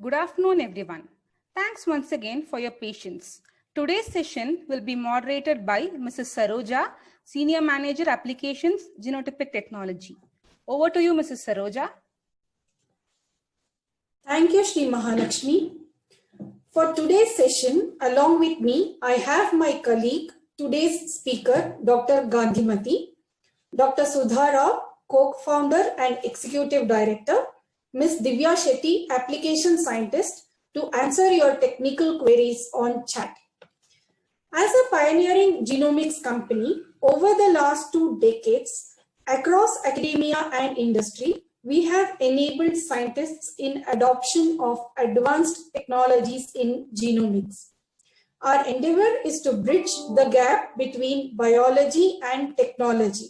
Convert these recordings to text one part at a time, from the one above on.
Good afternoon, everyone. Thanks once again for your patience. Today's session will be moderated by Mrs. Saroja, Senior Manager Applications, Genotypic Technology. Over to you, Mrs. Saroja. Thank you, Shri Mahalakshmi. For today's session, along with me, I have my colleague, today's speaker, Dr. Gandhimati, Dr. Sudha Rao, co-founder and executive director, Ms. Divya Shetty, application scientist, to answer your technical queries on chat. As a pioneering genomics company, over the last 2 decades, across academia and industry, we have enabled scientists in adoption of advanced technologies in genomics. Our endeavor is to bridge the gap between biology and technology.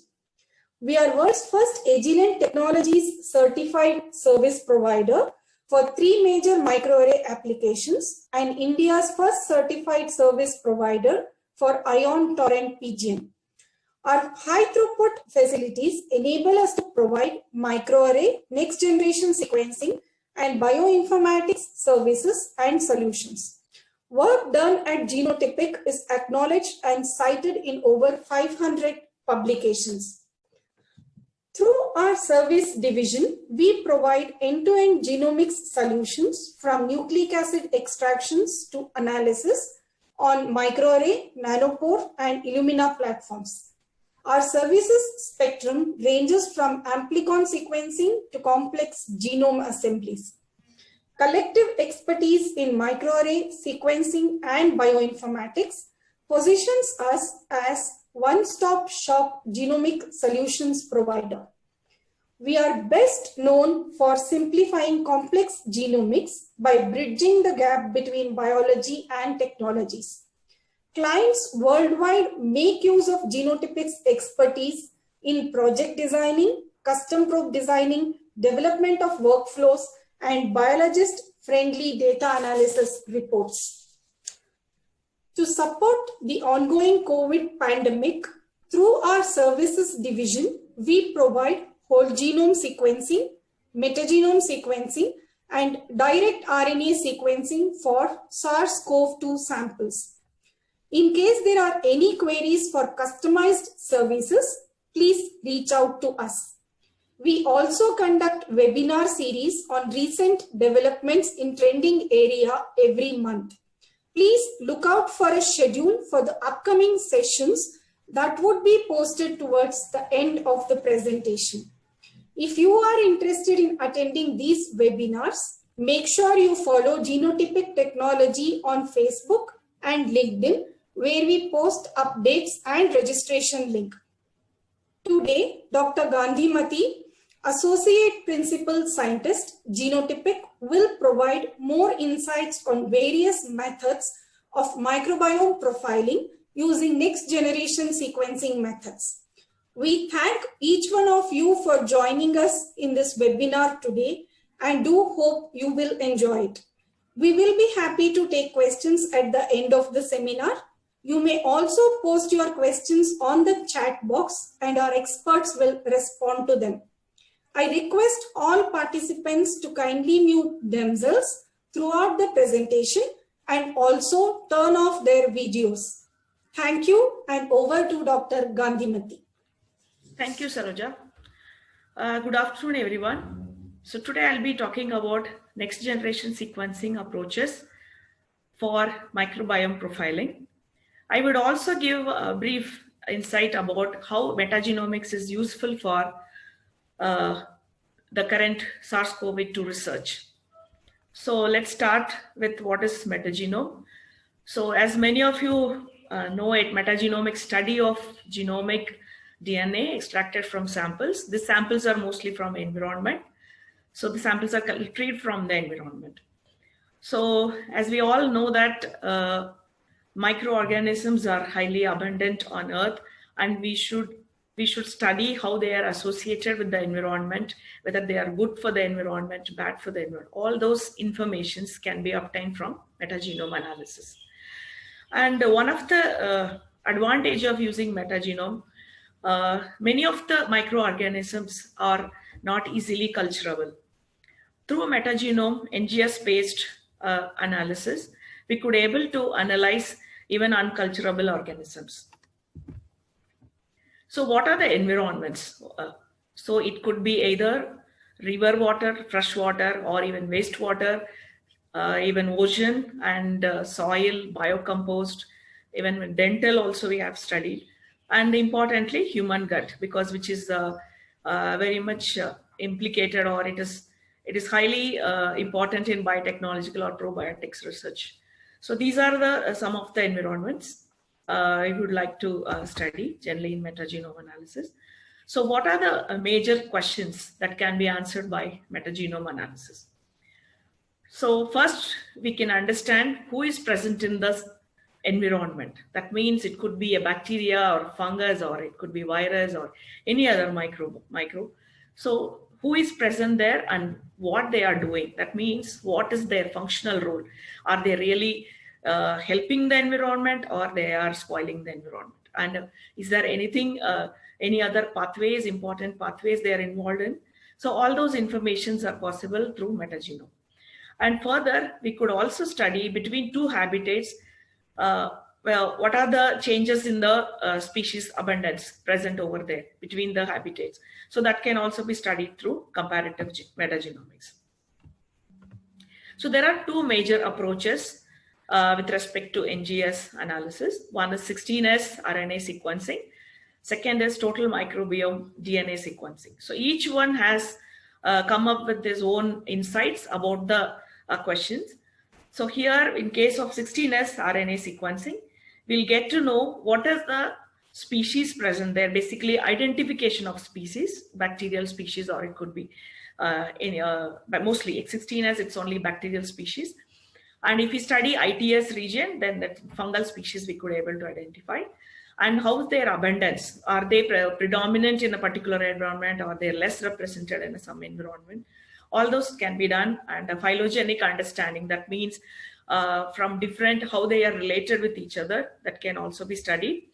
We are world's first Agilent Technologies certified service provider for 3 major microarray applications and India's first certified service provider for ion torrent PGN. Our high throughput facilities enable us to provide microarray, next generation sequencing, and bioinformatics services and solutions. Work done at Genotypic is acknowledged and cited in over 500 publications. Through our service division, we provide end-to-end genomics solutions from nucleic acid extractions to analysis on microarray, nanopore, and Illumina platforms. Our services spectrum ranges from amplicon sequencing to complex genome assemblies. Collective expertise in microarray, sequencing, and bioinformatics positions us as one-stop shop genomic solutions provider. We are best known for simplifying complex genomics by bridging the gap between biology and technologies. Clients worldwide make use of Genotypic's expertise in project designing, custom probe designing, development of workflows, and biologist-friendly data analysis reports. To support the ongoing COVID pandemic, through our services division, we provide whole genome sequencing, metagenome sequencing, and direct RNA sequencing for SARS-CoV-2 samples. In case there are any queries for customized services, please reach out to us. We also conduct webinar series on recent developments in trending area every month. Please look out for a schedule for the upcoming sessions that would be posted towards the end of the presentation. If you are interested in attending these webinars, make sure you follow Genotypic Technology on Facebook and LinkedIn, where we post updates and registration link. Today, Dr. Gandhimati, Associate Principal Scientist, Genotypic, will provide more insights on various methods of microbiome profiling using next generation sequencing methods. We thank each one of you for joining us in this webinar today and do hope you will enjoy it. We will be happy to take questions at the end of the seminar. You may also post your questions on the chat box and our experts will respond to them. I request all participants to kindly mute themselves throughout the presentation and also turn off their videos. Thank you, and over to Dr. Gandhimati. Thank you, Saroja. Good afternoon, everyone. So today I'll be talking about next generation sequencing approaches for microbiome profiling. I would also give a brief insight about how metagenomics is useful for the current SARS-CoV-2 research. So let's start with what is metagenome. So as many of you know it, metagenomic study of genomic DNA extracted from samples. These samples are mostly from environment. So the samples are retrieved from the environment. So as we all know that microorganisms are highly abundant on Earth, and we should study how they are associated with the environment, whether they are good for the environment, bad for the environment. All those informations can be obtained from metagenome analysis. And one of the advantage of using metagenome, many of the microorganisms are not easily culturable. through a metagenome NGS-based analysis, we could able to analyze even unculturable organisms. So what are the environments? So it could be either river water, fresh water, or even wastewater, even ocean and soil, biocompost, even dental also we have studied. And importantly, human gut, because which is very much implicated, or it is highly important in biotechnological or probiotics research. So these are the some of the environments I would like to study generally in metagenome analysis. So what are the major questions that can be answered by metagenome analysis? So first, we can understand who is present in the environment. That means it could be a bacteria or fungus, or it could be virus or any other microbe. So who is present there and what they are doing? That means what is their functional role? Are they really helping the environment, or they are spoiling the environment? And is there anything, any other pathways, important pathways they are involved in? So all those informations are possible through metagenome. And further, we could also study between two habitats, well, what are the changes in the species abundance present over there between the habitats? So that can also be studied through comparative metagenomics. So there are two major approaches with respect to NGS analysis. One is 16S RNA sequencing. Second is total microbiome DNA sequencing. So each one has come up with his own insights about the questions. So here, in case of 16S RNA sequencing, we'll get to know what is the species present there, basically identification of species, bacterial species, or it could be but mostly 16S, it's only bacterial species. And if we study ITS region, then that fungal species we could able to identify. And how's their abundance? Are they predominant in a particular environment, or they're less represented in some environment? All those can be done, and a phylogenetic understanding, that means from different, how they are related with each other, that can also be studied.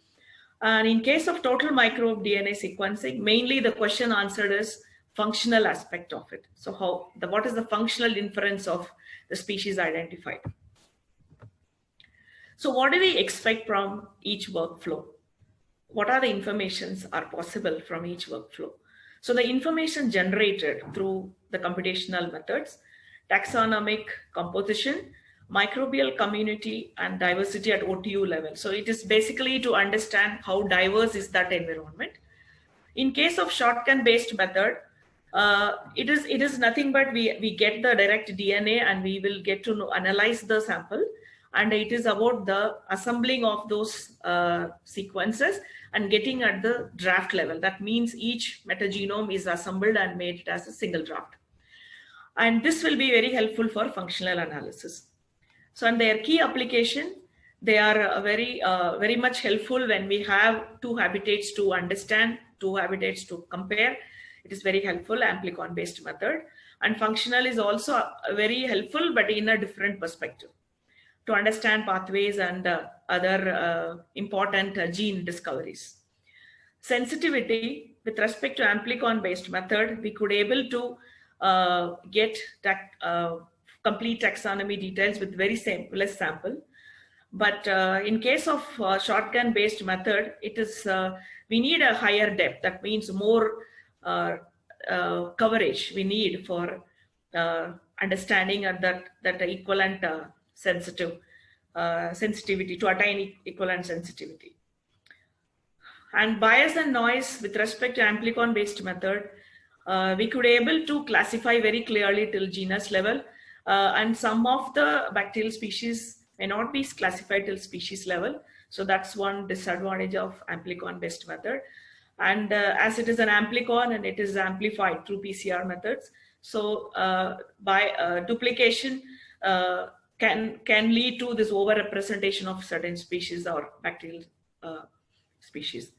And in case of total microbe DNA sequencing, mainly the question answered is functional aspect of it. So what is the functional inference of the species identified? So what do we expect from each workflow? What are the informations are possible from each workflow? So the information generated through the computational methods, taxonomic composition, microbial community, and diversity at OTU level. So it is basically to understand how diverse is that environment. In case of shotgun-based method, it is nothing but we get the direct DNA and we will get to analyze the sample, and it is about the assembling of those sequences and getting at the draft level. That means each metagenome is assembled and made as a single draft. And this will be very helpful for functional analysis. So in their key application, they are very much helpful when we have two habitats to understand, two habitats to compare. It is very helpful, amplicon based method. And functional is also very helpful, but in a different perspective, to understand pathways and other important gene discoveries. Sensitivity, with respect to amplicon based method, we could able to get complete taxonomy details with very less sample. But in case of shotgun based method, it is we need a higher depth. That means more coverage we need for understanding at that equivalent sensitivity, to attain equivalent sensitivity. And bias and noise, with respect to amplicon based method, we could able to classify very clearly till genus level, and some of the bacterial species may not be classified till species level. So that's one disadvantage of amplicon based method. And as it is an amplicon and it is amplified through PCR methods, so by duplication can lead to this overrepresentation of certain species or bacterial species.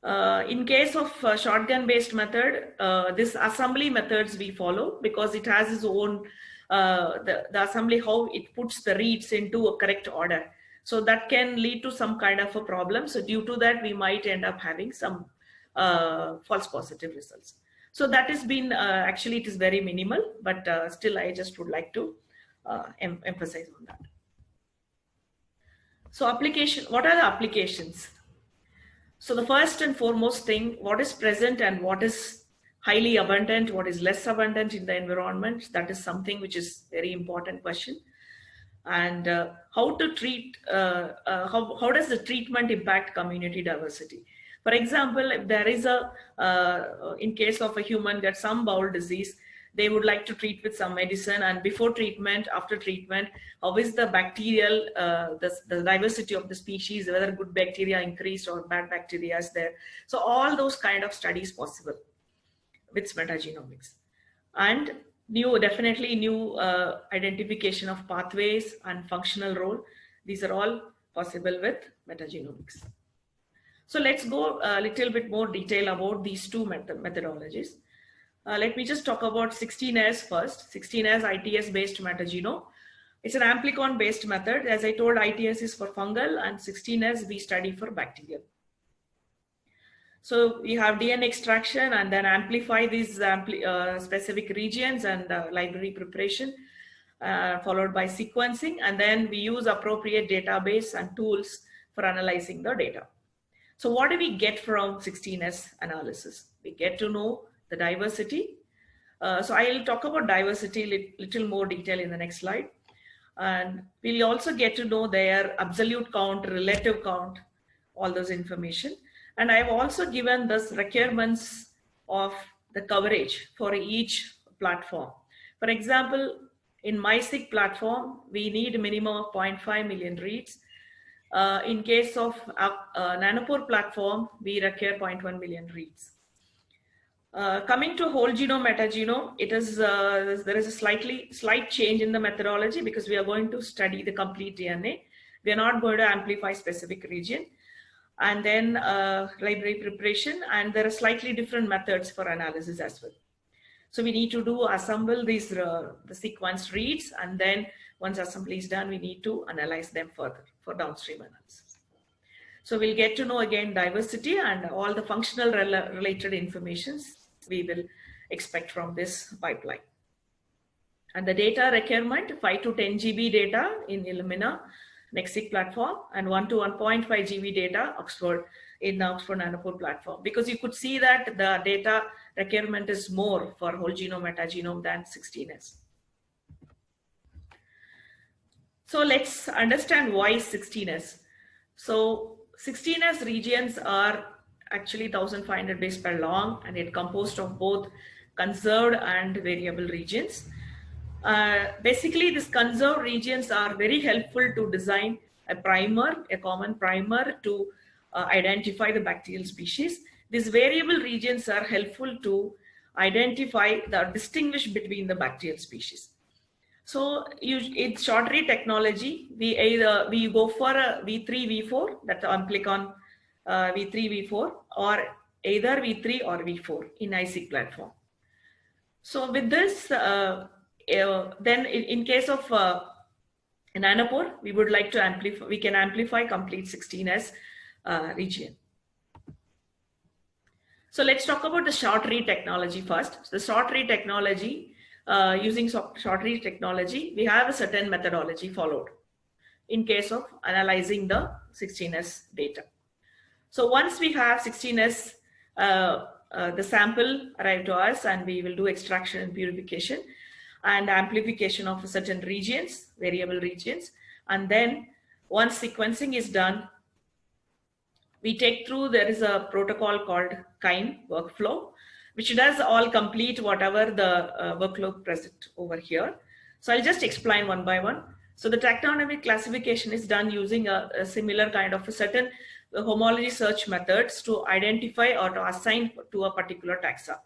In case of shotgun based method, this assembly methods we follow because it has its own the assembly, how it puts the reads into a correct order. So that can lead to some kind of a problem. So due to that, we might end up having some false positive results. So that has been, actually it is very minimal, but still I just would like to emphasize on that. So application, what are the applications? So the first and foremost thing, what is present and what is highly abundant, what is less abundant in the environment, that is something which is very important question. And how to treat, how does the treatment impact community diversity? For example, if there is a, in case of a human gets some bowel disease, they would like to treat with some medicine, and before treatment, after treatment, how is the bacterial, the diversity of the species, whether good bacteria increased or bad bacteria is there. So all those kind of studies possible with metagenomics. And definitely new identification of pathways and functional role. These are all possible with metagenomics. So let's go a little bit more detail about these two methodologies. Let me just talk about 16S first. 16S ITS based metagenome. It's an amplicon based method. As I told, ITS is for fungal and 16S we study for bacterial. So we have DNA extraction and then amplify these specific regions and library preparation, followed by sequencing. And then we use appropriate database and tools for analyzing the data. So what do we get from 16S analysis? We get to know the diversity. So I'll talk about diversity little more detail in the next slide. And we'll also get to know their absolute count, relative count, all those information. And I've also given this requirements of the coverage for each platform. For example, in MySeq platform, we need a minimum of 0.5 million reads. In case of Nanopore platform, we require 0.1 million reads. Coming to whole genome metagenome, it is there is a slight change in the methodology because we are going to study the complete DNA. We are not going to amplify specific region. And then library preparation, and there are slightly different methods for analysis as well. So we need to assemble these the sequence reads, and then once assembly is done, we need to analyze them further for downstream analysis. So we'll get to know again diversity and all the functional related informations we will expect from this pipeline. And the data requirement, 5 to 10 GB data in Illumina NextSeq platform, and 1 to 1.5 GB data Oxford in the Oxford Nanopore platform, because you could see that the data requirement is more for whole genome metagenome than 16S. So let's understand why 16S. So 16S regions are actually 1500 base per long, and it composed of both conserved and variable regions. Basically, these conserved regions are very helpful to design a primer, a common primer to identify the bacterial species. These variable regions are helpful to identify the distinguish between the bacterial species. So in short-read technology, we go for a V3, V4, that's Amplicon V3, V4, or either V3 or V4 in ISeq platform. So with this, then in case of Nanopore, we would like to amplify, we can amplify complete 16S region. So let's talk about the short read technology first. So the short read technology, using short read technology, we have a certain methodology followed in case of analyzing the 16S data. So once we have 16S, the sample arrived to us, and we will do extraction and purification and amplification of certain regions, variable regions. And then once sequencing is done, we take through, there is a protocol called KIND workflow, which does all complete whatever the workflow present over here. So I'll just explain one by one. So the taxonomic classification is done using a similar kind of a certain homology search methods to identify or to assign to a particular taxa.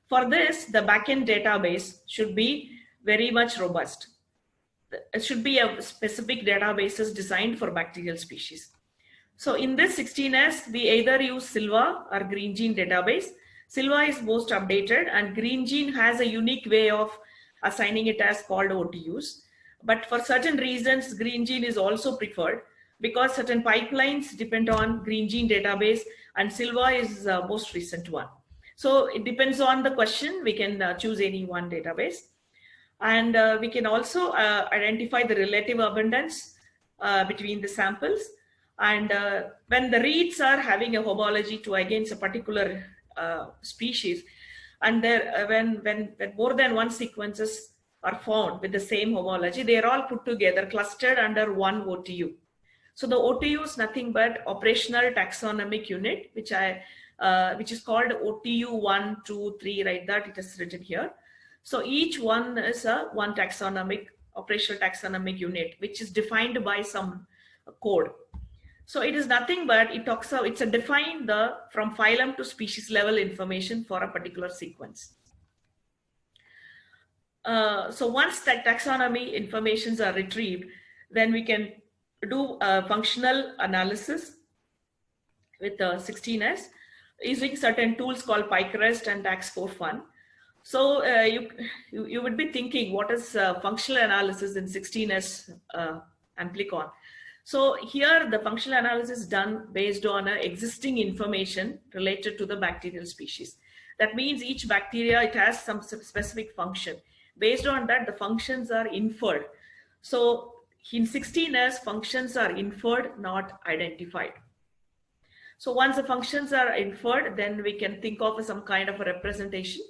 For this, the backend database should be very much robust. It should be a specific databases designed for bacterial species. So in this 16S, we either use Silva or Green Gene database. Silva is most updated, and Green Gene has a unique way of assigning it as called OTUs. But for certain reasons, Green Gene is also preferred because certain pipelines depend on Green Gene database, and Silva is the most recent one. So it depends on the question. We can choose any one database. And we can also identify the relative abundance between the samples. And when the reads are having a homology to against a particular species, and there when more than one sequences are found with the same homology, they are all put together, clustered under one OTU. So the OTU is nothing but operational taxonomic unit, which is called OTU 1, 2, 3, right? That it is written here. So each one is one operational taxonomic unit, which is defined by some code. So it is nothing but it's a defined from phylum to species level information for a particular sequence. So once that taxonomy informations are retrieved, then we can do functional analysis with 16S using certain tools called PyCrest and DAX4Fun. So you would be thinking, what is functional analysis in 16S Amplicon? So here the functional analysis is done based on existing information related to the bacterial species. That means each bacteria, it has some specific function. Based on that, the functions are inferred. So in 16S, functions are inferred, not identified. So once the functions are inferred, then we can think of some kind of a representation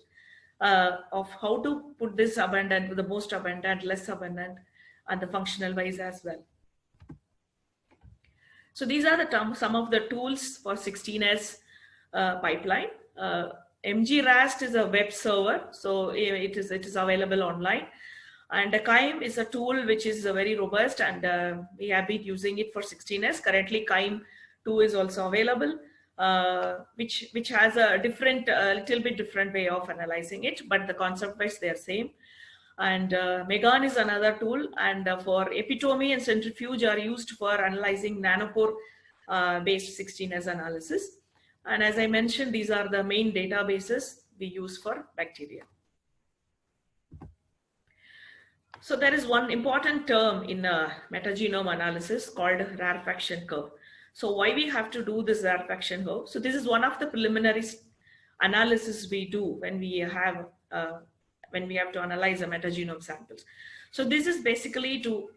of how to put this abundant to the most abundant, less abundant, and the functional wise as well. So these are some of the tools for 16S pipeline. MGRAST is a web server, so it is available online. And KIME is a tool which is very robust, and we have been using it for 16S. Currently, KIME 2 is also available, which has a different, little bit different way of analyzing it, but the concept wise they are same. And Megan is another tool, and for epitomy and centrifuge are used for analyzing nanopore based 16S analysis. And as I mentioned, these are the main databases we use for bacteria. So there is one important term in metagenome analysis called rarefaction curve. So why we have to do this rarefaction curve? So this is one of the preliminary analysis we do when we have to analyze a metagenome samples. So this is basically to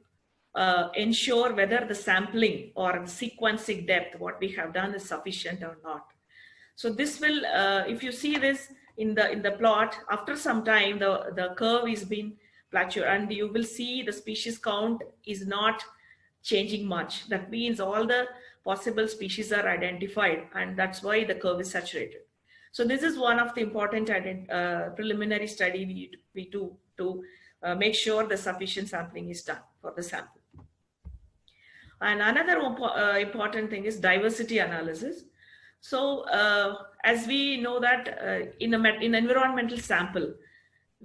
ensure whether the sampling or the sequencing depth, what we have done, is sufficient or not. So this will, if you see this in the plot, after some time, the curve is being plateau, and you will see the species count is not changing much. That means all the possible species are identified, and that's why the curve is saturated. So this is one of the important preliminary study we do to make sure the sufficient sampling is done for the sample. And another important thing is diversity analysis. So as we know that in environmental sample,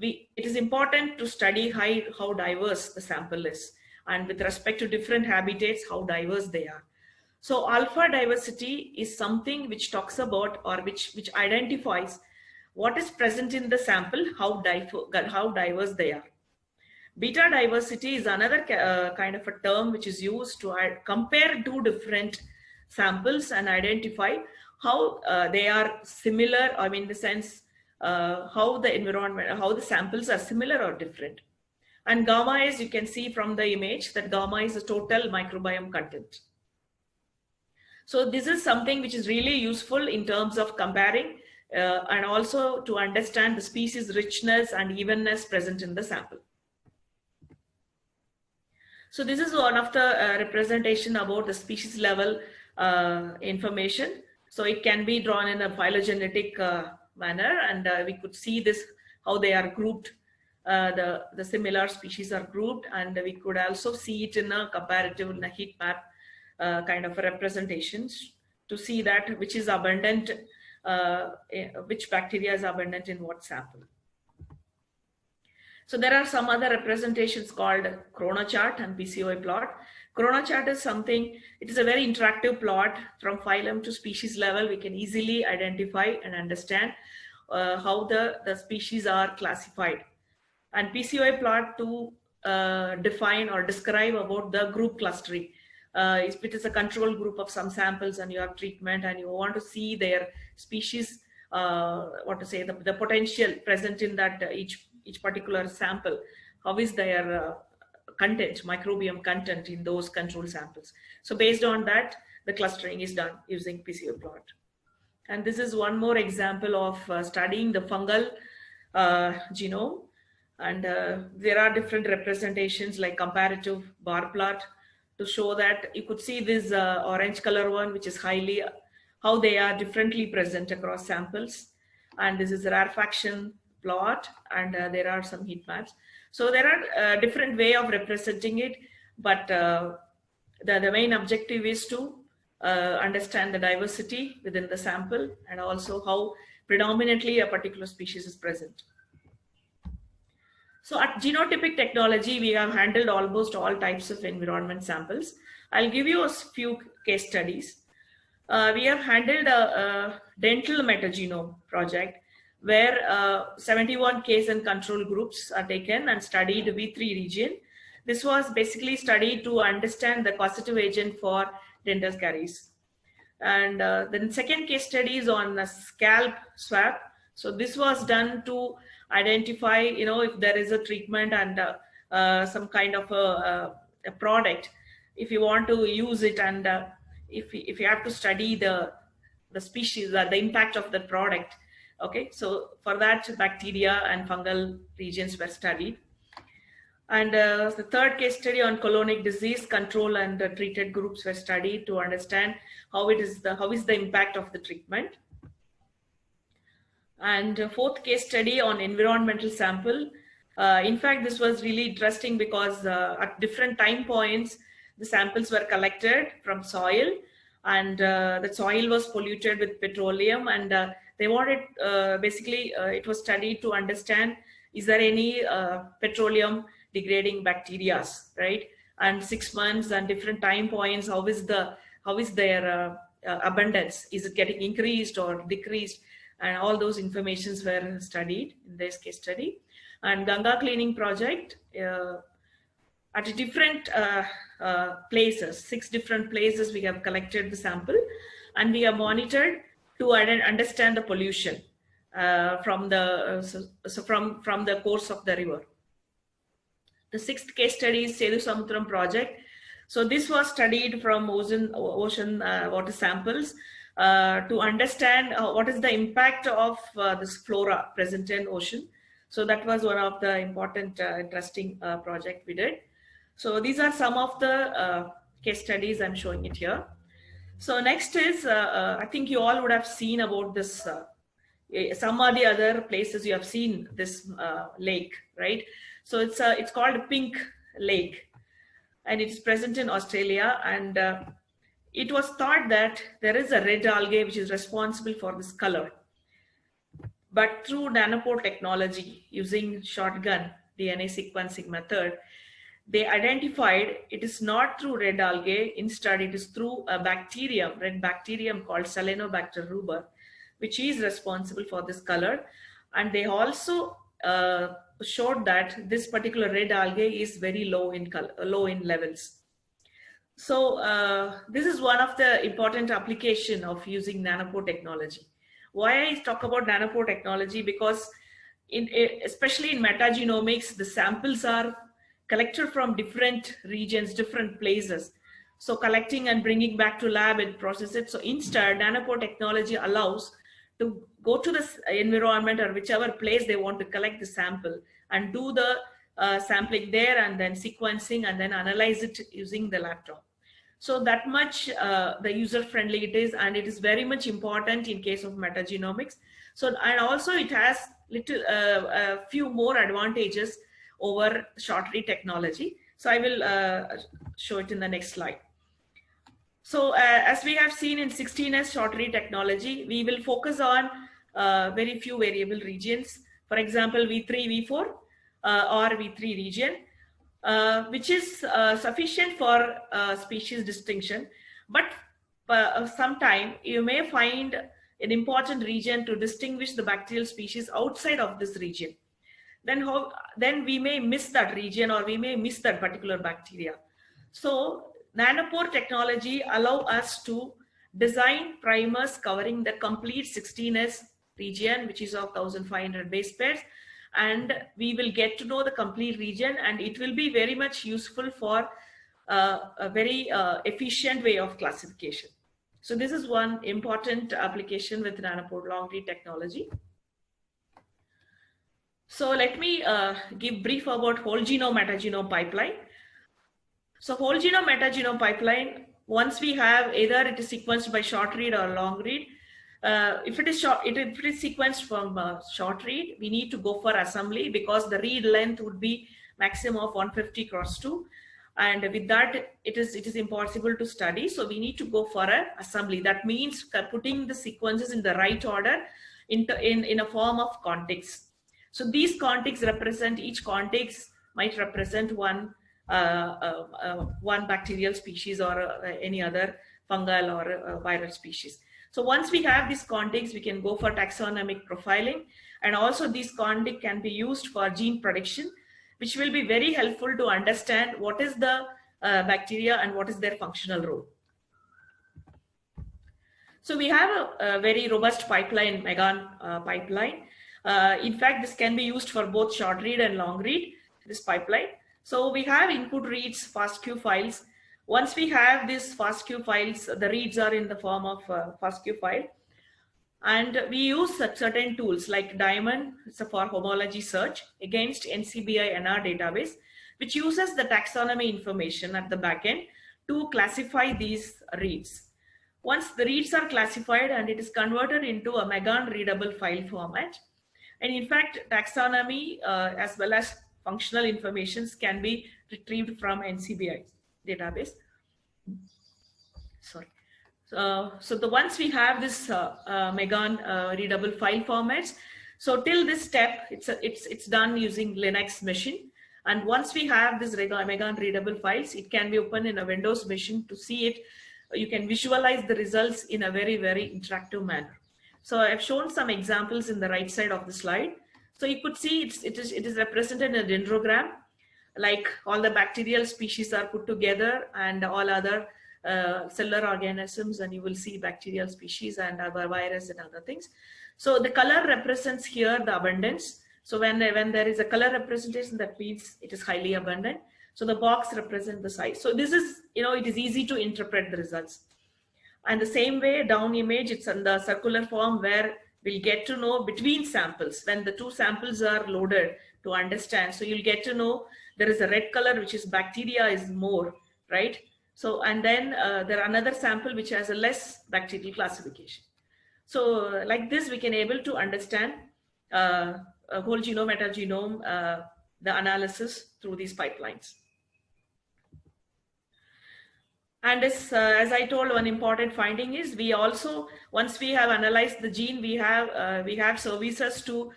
it is important to study how diverse the sample is, and with respect to different habitats, how diverse they are. So alpha diversity is something which talks about, or which identifies what is present in the sample, how diverse they are. Beta diversity is another kind of a term which is used to compare two different samples and identify how they are similar, I mean, in the sense how the samples are similar or different. And gamma is, you can see from the image that gamma is the total microbiome content. So this is something which is really useful in terms of comparing and also to understand the species richness and evenness present in the sample. So this is one of the representation about the species level information. So it can be drawn in a phylogenetic manner, and we could see this, how they are grouped. The similar species are grouped, and we could also see it in a comparative, in a heat map kind of a representations to see that which is abundant, which bacteria is abundant in what sample. So there are some other representations called chronochart and PCOA plot. Chronochart is something, it is a very interactive plot from phylum to species level. We can easily identify and understand how the species are classified. And PCOA plot to define or describe about the group clustering. If it is a control group of some samples and you have treatment and you want to see their species what to say, the potential present in that each particular sample. How is their content, microbiome content in those control samples. So based on that, the clustering is done using PCO plot. And this is one more example of studying the fungal genome. And there are different representations like comparative bar plot to show that you could see this orange color one, which is highly, how they are differently present across samples. And this is a rarefaction plot, and there are some heat maps. So there are different way of representing it, but the main objective is to understand the diversity within the sample and also how predominantly a particular species is present. So at Genotypic Technology, we have handled almost all types of environment samples. I'll give you a few case studies. We have handled a dental metagenome project where 71 case and control groups are taken and studied V3 region. This was basically studied to understand the causative agent for dental caries. And then second case study is on a scalp swab. So this was done to identify, if there is a treatment and some kind of a product, if you want to use it, and if you have to study the species, the impact of the product. Okay, so for that, bacteria and fungal regions were studied. And the third case study on colonic disease control and treated groups were studied to understand how is the impact of the treatment. And fourth case study on environmental sample. In fact, this was really interesting because at different time points, the samples were collected from soil, and the soil was polluted with petroleum, and they wanted, basically, it was studied to understand, is there any petroleum degrading bacteria, right? And 6 months and different time points, how is their abundance? Is it getting increased or decreased? And all those informations were studied in this case study. And Ganga cleaning project, at different places, 6 different places, we have collected the sample and we have monitored to understand the pollution from the course of the river. The 6th case study is Sedu Samudram project. So this was studied from ocean water samples to understand what is the impact of this flora present in ocean. So that was one of the important, interesting project we did. So these are some of the case studies. I'm showing it here. So next is, I think you all would have seen about this, some of the other places you have seen this lake, right? So it's called Pink Lake, and it's present in Australia. And it was thought that there is a red algae which is responsible for this color. But through nanopore technology, using shotgun DNA sequencing method, they identified it is not through red algae. Instead, it is through a bacterium, red bacterium called Selenobacter ruber, which is responsible for this color. And they also showed that this particular red algae is very low in color, low in levels. So this is one of the important application of using nanopore technology. Why I talk about nanopore technology? Because especially in metagenomics, the samples are collected from different regions, different places. So collecting and bringing back to lab and process it. So instead, nanopore technology allows to go to the environment or whichever place they want to collect the sample and do the sampling there, and then sequencing and then analyze it using the laptop. So that much the user friendly it is, and it is very much important in case of metagenomics. So, and also it has a few more advantages over short read technology. So I will show it in the next slide. So as we have seen in 16S short read technology, we will focus on very few variable regions. For example, V3, V4 or V3 region, which is sufficient for species distinction. But sometime you may find an important region to distinguish the bacterial species outside of this region. Then we may miss that region, or we may miss that particular bacteria. So nanopore technology allow us to design primers covering the complete 16S region, which is of 1500 base pairs, and we will get to know the complete region, and it will be very much useful for a very efficient way of classification. So this is one important application with nanopore long read technology. So let me give brief about whole genome metagenome pipeline. So whole genome metagenome pipeline, once we have either it is sequenced by short read or long read. If it is sequenced from short read, we need to go for assembly because the read length would be maximum of 150x2, and with that it is impossible to study. So we need to go for an assembly. That means putting the sequences in the right order in a form of contigs. So these contigs represent, each contigs might represent one bacterial species or any other fungal or viral species. So once we have these contigs, we can go for taxonomic profiling, and also these contigs can be used for gene prediction, which will be very helpful to understand what is the bacteria and what is their functional role. So we have a very robust pipeline, Megan pipeline. In fact, this can be used for both short read and long read, this pipeline. So we have input reads, FASTQ files. Once we have these FASTQ files, the reads are in the form of FASTQ file. And we use certain tools like Diamond, it's for homology search against NCBI NR database, which uses the taxonomy information at the backend to classify these reads. Once the reads are classified, and it is converted into a Megan readable file format. And in fact, taxonomy as well as functional informations can be retrieved from NCBI database. Sorry. So once we have this Megan readable file formats, so till this step, it's done using Linux machine. And once we have this Megan readable files, it can be opened in a Windows machine to see it. You can visualize the results in a very, very interactive manner. So I've shown some examples in the right side of the slide. So you could see it is represented in a dendrogram, like all the bacterial species are put together and all other cellular organisms, and you will see bacterial species and other virus and other things. So the color represents here the abundance. So when there is a color representation, that means it is highly abundant. So the box represents the size. So this is, it is easy to interpret the results. And the same way down image, it's in the circular form where we'll get to know between samples, when the two samples are loaded to understand. So you'll get to know there is a red color, which is bacteria is more, right? So, and then there are another sample which has a less bacterial classification. So like this, we can able to understand a whole genome, metagenome, the analysis through these pipelines. And as I told, one important finding is we also, once we have analyzed the gene, we have services to,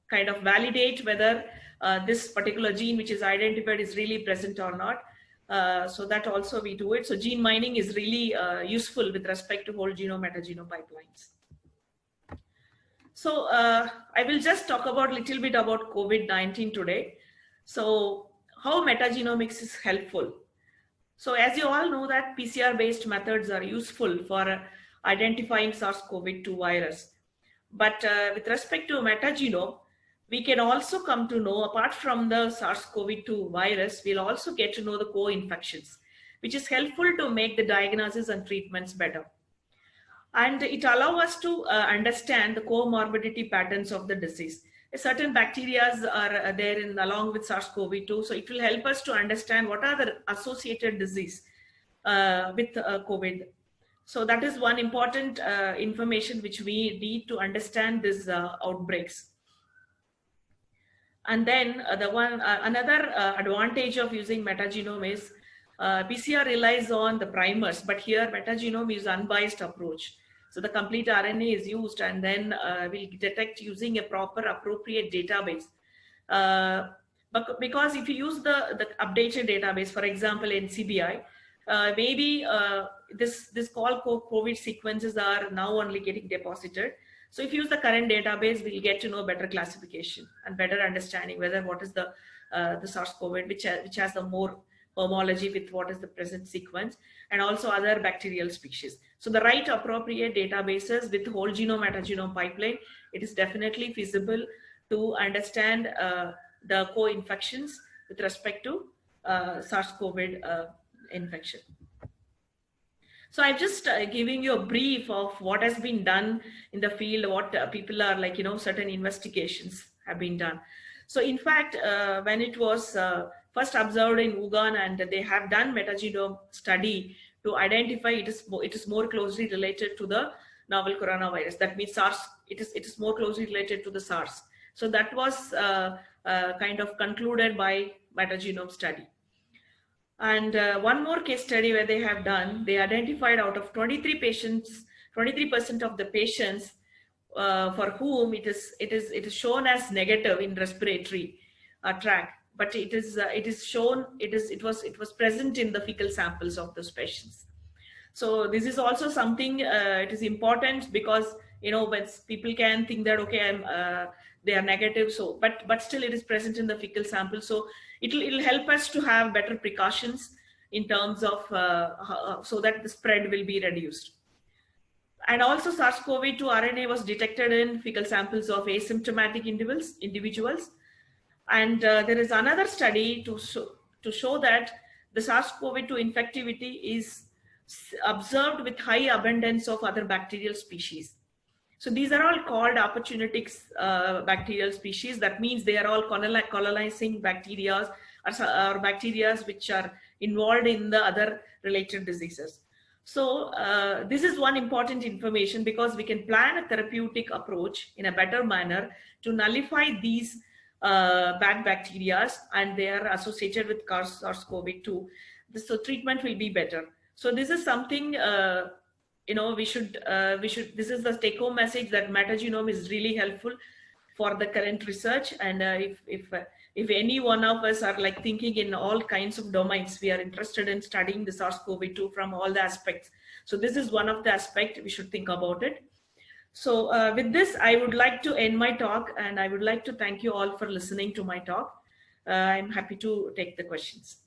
kind of validate whether this particular gene which is identified is really present or not. So that also we do it. So gene mining is really useful with respect to whole genome, metagenome pipelines. So I will just talk about a little bit about COVID-19 today. So how metagenomics is helpful. So as you all know that PCR-based methods are useful for identifying SARS-CoV-2 virus. But with respect to metagenome, we can also come to know, apart from the SARS-CoV-2 virus, we'll also get to know the co-infections, which is helpful to make the diagnosis and treatments better. And it allows us to understand the comorbidity patterns of the disease. Certain bacteria are there along with SARS-CoV-2. So it will help us to understand what are the associated disease with COVID. So that is one important information which we need to understand these outbreaks. And then another advantage of using metagenome is PCR relies on the primers, but here metagenome is unbiased approach. So the complete RNA is used, and then we'll detect using a proper appropriate database. But because if you use the updated database, for example, NCBI, maybe this call COVID sequences are now only getting deposited. So if you use the current database, we'll get to know better classification and better understanding whether what is the SARS-CoV, which has the more homology with what is the present sequence, and also other bacterial species. So the right appropriate databases with whole genome metagenome pipeline, it is definitely feasible to understand the co-infections with respect to SARS-CoV infection. So I'm just giving you a brief of what has been done in the field, what people are like, certain investigations have been done. So in fact, when it was first observed in Wuhan, and they have done metagenome study to identify it is more closely related to the novel coronavirus. That means SARS, it is more closely related to the SARS. So that was kind of concluded by metagenome study. And one more case study where they have done, they identified out of 23 patients, 23% of the patients for whom it is shown as negative in respiratory tract, but it was present in the fecal samples of those patients. So this is also something it is important, because when people can think that okay, they are negative, so but still it is present in the fecal sample, so it'll help us to have better precautions in terms of so that the spread will be reduced. And also SARS-CoV-2 RNA was detected in fecal samples of asymptomatic individuals. And there is another study to show that the SARS-CoV-2 infectivity is observed with high abundance of other bacterial species. So these are all called opportunistic bacterial species. That means they are all colonizing bacteria or bacteria which are involved in the other related diseases. So this is one important information, because we can plan a therapeutic approach in a better manner to nullify these bad bacteria, and they are associated with SARS-CoV-2. So treatment will be better. So this is something we should this is the take home message, that metagenome is really helpful for the current research. And if any one of us are like thinking in all kinds of domains, we are interested in studying the SARS-CoV-2 from all the aspects. So this is one of the aspects we should think about it. So with this, I would like to end my talk, and I would like to thank you all for listening to my talk. I'm happy to take the questions.